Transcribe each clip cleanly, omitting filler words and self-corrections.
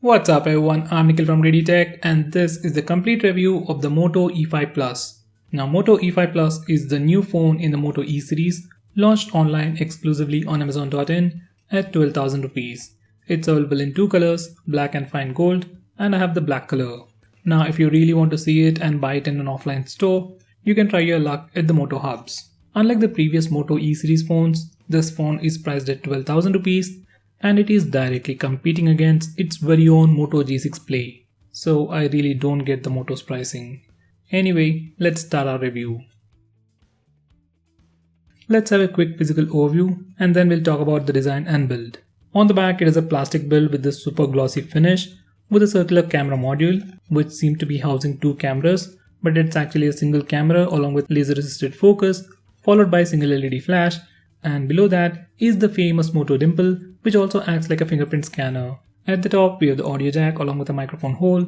What's up everyone, I'm Nikhil from GreedyTech and this is the complete review of the Moto E5 Plus. Now Moto E5 Plus is the new phone in the Moto E series launched online exclusively on Amazon.in at 12,000 rupees. It's available in two colors, black and fine gold, and I have the black color. Now if you really want to see it and buy it in an offline store, you can try your luck at the Moto hubs. Unlike the previous Moto E series phones, this phone is priced at 12,000 rupees and it is directly competing against its very own Moto G6 Play. So I really don't get the Moto's pricing. Anyway, let's start our review. Let's have a quick physical overview and then we'll talk about the design and build. On the back it is a plastic build with this super glossy finish with a circular camera module which seems to be housing two cameras, but it's actually a single camera along with laser assisted focus followed by a single LED flash, and below that is the famous Moto dimple which also acts like a fingerprint scanner. At the top we have the audio jack along with a microphone hole.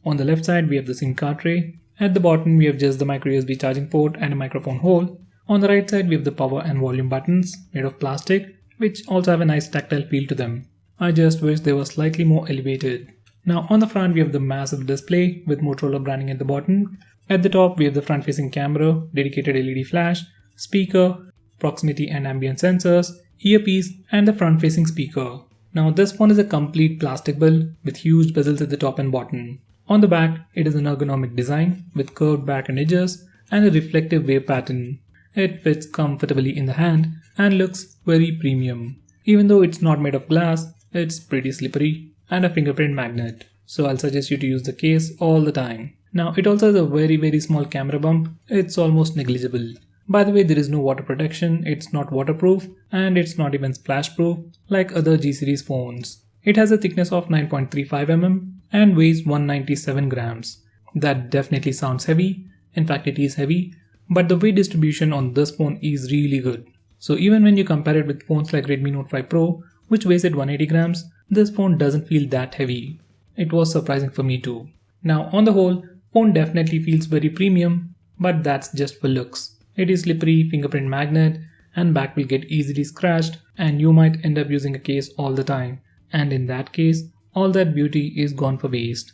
On the left side we have the SIM card tray. At the bottom we have just the micro USB charging port and a microphone hole. On the right side we have the power and volume buttons made of plastic which also have a nice tactile feel to them. I just wish they were slightly more elevated. Now on the front we have the massive display with Motorola branding at the bottom. At the top we have the front facing camera, dedicated LED flash, speaker, proximity and ambient sensors, earpiece and the front facing speaker. Now this phone is a complete plastic build with huge bezels at the top and bottom. On the back it is an ergonomic design with curved back and edges and a reflective wave pattern. It fits comfortably in the hand and looks very premium. Even though it's not made of glass, it's pretty slippery and a fingerprint magnet. So I'll suggest you to use the case all the time. Now it also has a very small camera bump. It's almost negligible. By the way, there is no water protection, it's not waterproof, and it's not even splash proof like other G series phones. It has a thickness of 9.35 mm and weighs 197 grams. That definitely sounds heavy, in fact it is heavy, but the weight distribution on this phone is really good. So even when you compare it with phones like Redmi Note 5 Pro, which weighs at 180 grams, this phone doesn't feel that heavy. It was surprising for me too. Now on the whole, phone definitely feels very premium, but that's just for looks. It is slippery, fingerprint magnet, and back will get easily scratched and you might end up using a case all the time. And in that case, all that beauty is gone for waste.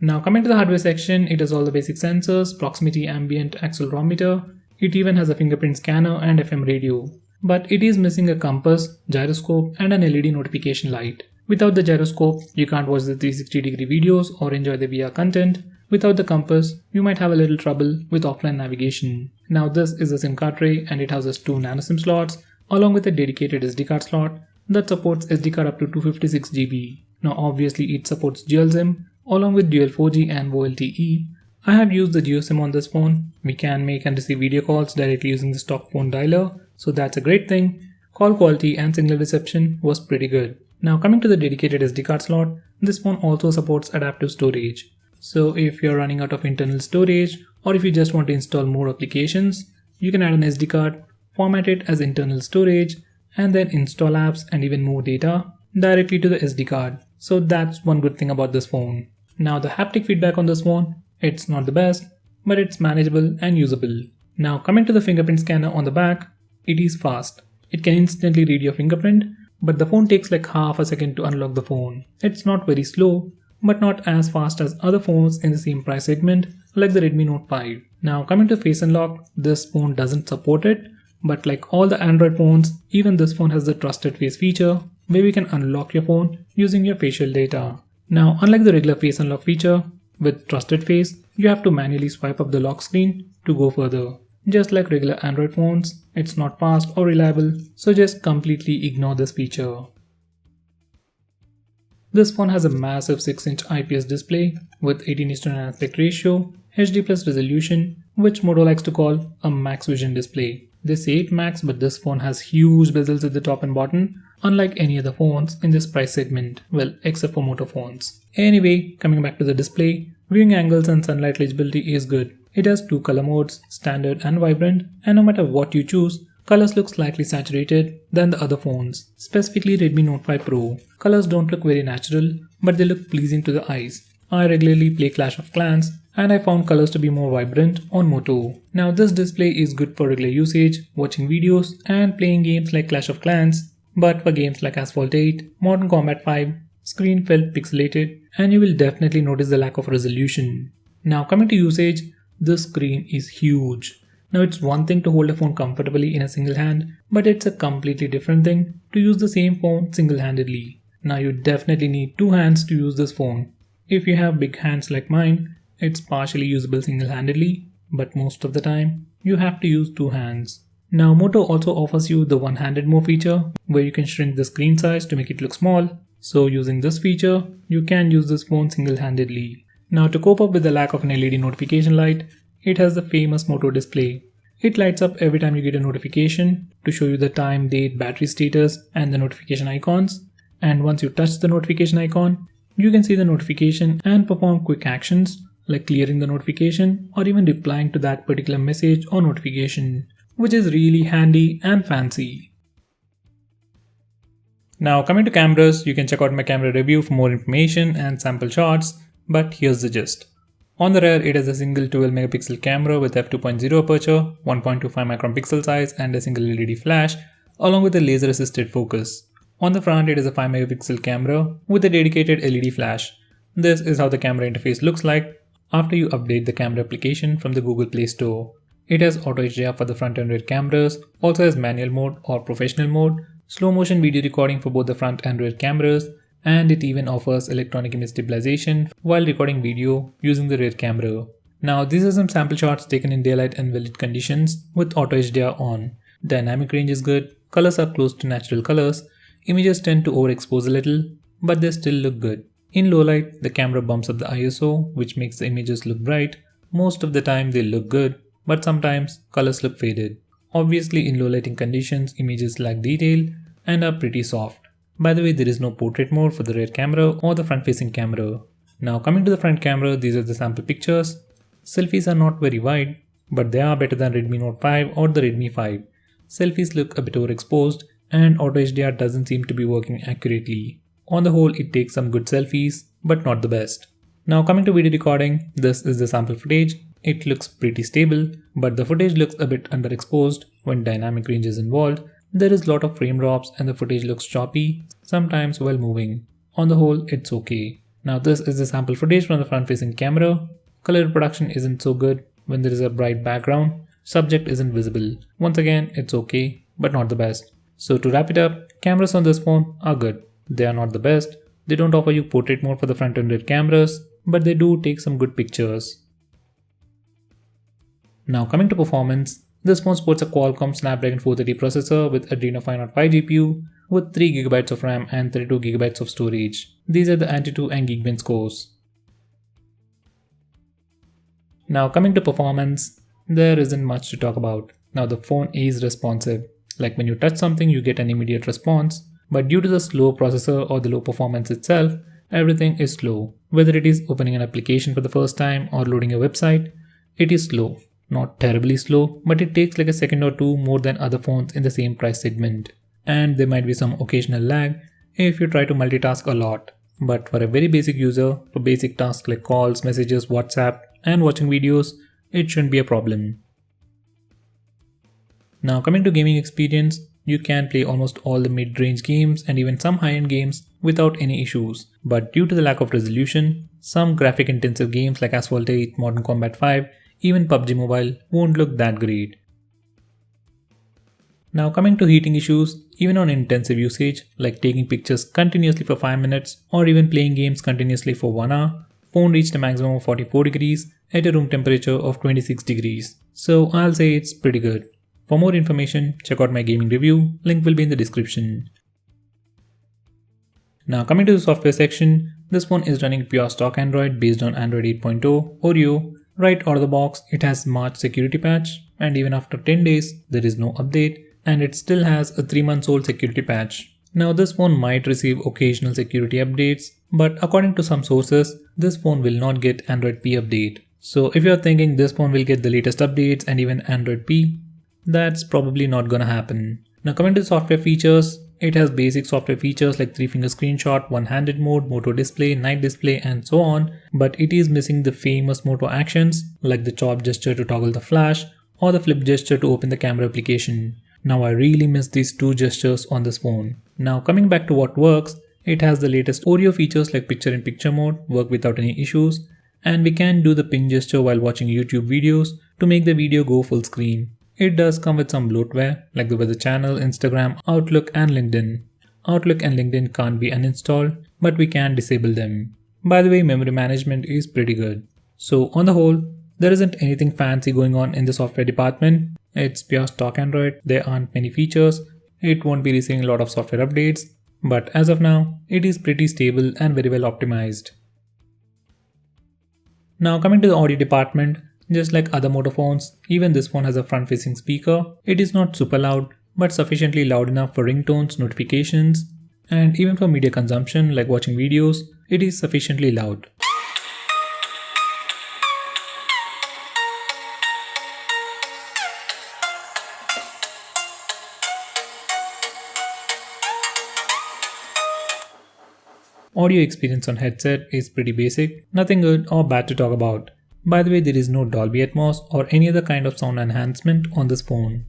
Now coming to the hardware section, it has all the basic sensors, proximity, ambient, accelerometer. It even has a fingerprint scanner and FM radio. But it is missing a compass, gyroscope and an LED notification light. Without the gyroscope, you can't watch the 360-degree videos or enjoy the VR content. Without the compass, you might have a little trouble with offline navigation. Now this is a SIM card tray and it houses two nano SIM slots along with a dedicated SD card slot that supports SD card up to 256 GB. Now obviously it supports dual SIM along with dual 4G and VoLTE. I have used the Duo SIM on this phone. We can make and receive video calls directly using the stock phone dialer, so that's a great thing. Call quality and signal reception was pretty good. Now coming to the dedicated SD card slot, this phone also supports adaptive storage. So if you're running out of internal storage or if you just want to install more applications, you can add an SD card, format it as internal storage and then install apps and even move data directly to the SD card. So that's one good thing about this phone. Now the haptic feedback on this phone, it's not the best, but it's manageable and usable. Now coming to the fingerprint scanner on the back, it is fast. It can instantly read your fingerprint, but the phone takes like half a second to unlock the phone. It's not very slow, but not as fast as other phones in the same price segment like the Redmi Note 5. Now coming to face unlock, this phone doesn't support it, but like all the Android phones, even this phone has the trusted face feature where we can unlock your phone using your facial data. Now unlike the regular face unlock feature, with trusted face, you have to manually swipe up the lock screen to go further. Just like regular Android phones, it's not fast or reliable, so just completely ignore this feature. This phone has a massive 6-inch IPS display with 18:9 aspect ratio, HD+ resolution, which Moto likes to call a max vision display. They say it max, but this phone has huge bezels at the top and bottom, unlike any other phones in this price segment, well, except for Moto phones. Anyway, coming back to the display, viewing angles and sunlight legibility is good. It has two color modes, standard and vibrant, and no matter what you choose, colors look slightly saturated than the other phones, specifically Redmi Note 5 Pro. Colors don't look very natural, but they look pleasing to the eyes. I regularly play Clash of Clans and I found colors to be more vibrant on Moto. Now this display is good for regular usage, watching videos and playing games like Clash of Clans, but for games like Asphalt 8, Modern Combat 5 screen felt pixelated, and you will definitely notice the lack of resolution. Now coming to usage, this screen is huge. Now it's one thing to hold a phone comfortably in a single hand, but it's a completely different thing to use the same phone single-handedly. Now you definitely need two hands to use this phone. If you have big hands like mine, it's partially usable single-handedly, but most of the time, you have to use two hands. Now Moto also offers you the one-handed mode feature where you can shrink the screen size to make it look small. So using this feature, you can use this phone single-handedly. Now to cope up with the lack of an LED notification light, it has the famous Moto display. It lights up every time you get a notification to show you the time, date, battery status, and the notification icons. And once you touch the notification icon, you can see the notification and perform quick actions like clearing the notification or even replying to that particular message or notification, which is really handy and fancy. Now coming to cameras, you can check out my camera review for more information and sample shots, but here's the gist. On the rear, it has a single 12 megapixel camera with f2.0 aperture, 1.25 micron pixel size and a single LED flash, along with a laser assisted focus. On the front, it is a 5 megapixel camera with a dedicated LED flash. This is how the camera interface looks like after you update the camera application from the Google Play Store. It has auto HDR for the front and rear cameras, also has manual mode or professional mode, slow motion video recording for both the front and rear cameras, and it even offers electronic image stabilization while recording video using the rear camera. Now these are some sample shots taken in daylight and well lit conditions with auto HDR on. Dynamic range is good, colors are close to natural colors, images tend to overexpose a little, but they still look good. In low light, the camera bumps up the ISO, which makes the images look bright. Most of the time they look good, but sometimes colors look faded. Obviously in low lighting conditions, images lack detail and are pretty soft. By the way, there is no portrait mode for the rear camera or the front facing camera. Now coming to the front camera, these are the sample pictures. Selfies are not very wide, but they are better than Redmi Note 5 or the Redmi 5. Selfies look a bit overexposed and auto HDR doesn't seem to be working accurately. On the whole, it takes some good selfies, but not the best. Now coming to video recording, this is the sample footage. It looks pretty stable, but the footage looks a bit underexposed when dynamic range is involved. There is a lot of frame drops and the footage looks choppy, sometimes while moving. On the whole, it's okay. Now this is the sample footage from the front facing camera. Color reproduction isn't so good when there is a bright background. Subject isn't visible. Once again, it's okay, but not the best. So to wrap it up, cameras on this phone are good. They are not the best. They don't offer you portrait mode for the front and rear cameras, but they do take some good pictures. Now coming to performance, this phone sports a Qualcomm Snapdragon 430 processor with Adreno 505 GPU with 3GB of RAM and 32GB of storage. These are the Antutu and Geekbench scores. Now coming to performance, there isn't much to talk about. Now the phone is responsive. Like when you touch something, you get an immediate response. But due to the slow processor or the low performance itself, everything is slow. Whether it is opening an application for the first time or loading a website, it is slow. Not terribly slow, but it takes like a second or two more than other phones in the same price segment. And there might be some occasional lag if you try to multitask a lot. But for a very basic user, for basic tasks like calls, messages, WhatsApp, and watching videos, it shouldn't be a problem. Now coming to gaming experience, you can play almost all the mid-range games and even some high-end games without any issues. But due to the lack of resolution, some graphic-intensive games like Asphalt 8, Modern Combat 5, even PUBG Mobile won't look that great. Now coming to heating issues, even on intensive usage like taking pictures continuously for 5 minutes or even playing games continuously for 1 hour, phone reached a maximum of 44 degrees at a room temperature of 26 degrees. So I'll say it's pretty good. For more information, check out my gaming review, link will be in the description. Now coming to the software section, this phone is running pure stock Android based on Android 8.0 Oreo. Right out of the box, it has March security patch, and even after 10 days, there is no update, and it still has a 3-month-old security patch. Now this phone might receive occasional security updates, but according to some sources, this phone will not get Android P update. So if you're thinking this phone will get the latest updates and even Android P, that's probably not gonna happen. Now coming to the software features, it has basic software features like 3-finger screenshot, one-handed mode, Moto display, night display and so on, but it is missing the famous Moto actions like the chop gesture to toggle the flash or the flip gesture to open the camera application. Now I really miss these two gestures on this phone. Now coming back to what works, It has the latest audio features like picture-in-picture mode, work without any issues, and we can do the ping gesture while watching YouTube videos to make the video go full screen. It does come with some bloatware like the Weather Channel, Instagram, Outlook and LinkedIn. Outlook and LinkedIn can't be uninstalled, but we can disable them. By the way, memory management is pretty good. So on the whole, there isn't anything fancy going on in the software department. It's pure stock Android, there aren't many features, it won't be receiving a lot of software updates, but as of now, it is pretty stable and very well optimized. Now coming to the audio department, just like other Moto phones, even this phone has a front-facing speaker. It is not super loud, but sufficiently loud enough for ringtones, notifications, and even for media consumption like watching videos, it is sufficiently loud. Audio experience on headset is pretty basic, nothing good or bad to talk about. By the way, there is no Dolby Atmos or any other kind of sound enhancement on this phone.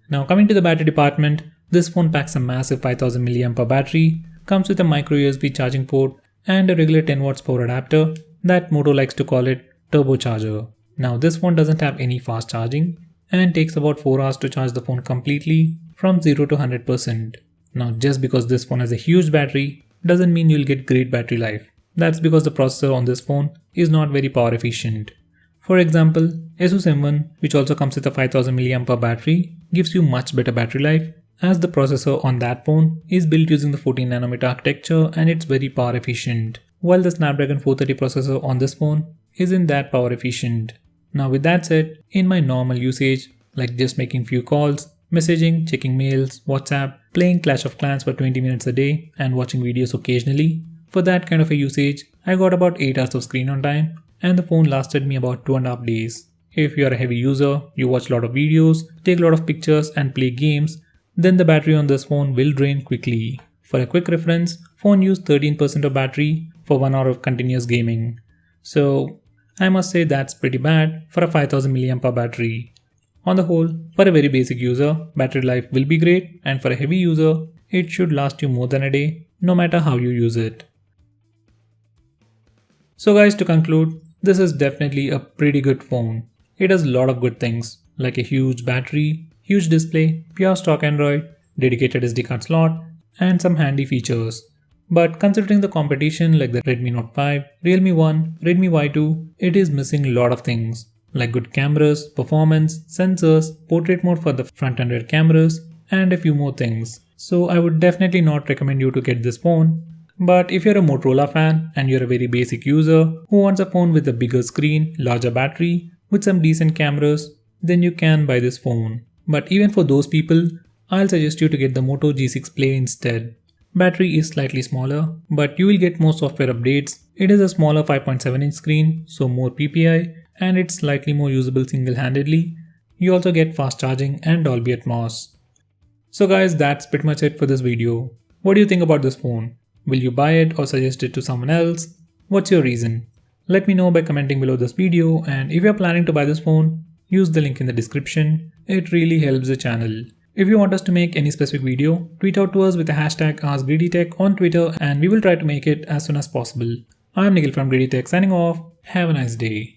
Now coming to the battery department, this phone packs a massive 5000 mAh battery, comes with a micro USB charging port and a regular 10 watts power adapter that Moto likes to call it turbocharger. Now this phone doesn't have any fast charging and takes about 4 hours to charge the phone completely from 0 to 100%. Now just because this phone has a huge battery doesn't mean you'll get great battery life. That's because the processor on this phone is not very power efficient. For example, Asus M1, which also comes with a 5000 mAh battery, gives you much better battery life as the processor on that phone is built using the 14nm architecture and it's very power efficient, while the Snapdragon 430 processor on this phone isn't that power efficient. Now with that said, in my normal usage, like just making few calls, messaging, checking mails, WhatsApp, playing Clash of Clans for 20 minutes a day and watching videos occasionally, for that kind of a usage, I got about 8 hours of screen on time and the phone lasted me about 2.5 days. If you are a heavy user, you watch a lot of videos, take a lot of pictures and play games, then the battery on this phone will drain quickly. For a quick reference, phone used 13% of battery for 1 hour of continuous gaming. So I must say that's pretty bad for a 5000 mAh battery. On the whole, for a very basic user, battery life will be great, and for a heavy user, it should last you more than a day, no matter how you use it. So guys, to conclude, this is definitely a pretty good phone. It has a lot of good things, like a huge battery, huge display, pure stock Android, dedicated SD card slot, and some handy features. But considering the competition like the Redmi Note 5, Realme 1, Redmi Y2, it is missing a lot of things, like good cameras, performance, sensors, portrait mode for the front and rear cameras, and a few more things. So I would definitely not recommend you to get this phone. But if you're a Motorola fan and you're a very basic user who wants a phone with a bigger screen, larger battery, with some decent cameras, then you can buy this phone. But even for those people, I'll suggest you to get the Moto G6 Play instead. Battery is slightly smaller, but you will get more software updates. It is a smaller 5.7-inch screen, so more PPI, and it's slightly more usable single-handedly. You also get fast charging and Dolby Atmos. So guys, that's pretty much it for this video. What do you think about this phone? Will you buy it or suggest it to someone else? What's your reason? Let me know by commenting below this video, and if you're planning to buy this phone, use the link in the description. It really helps the channel. If you want us to make any specific video, tweet out to us with the hashtag AskGreedyTech on Twitter and we will try to make it as soon as possible. I'm Nikhil from GreedyTech signing off. Have a nice day.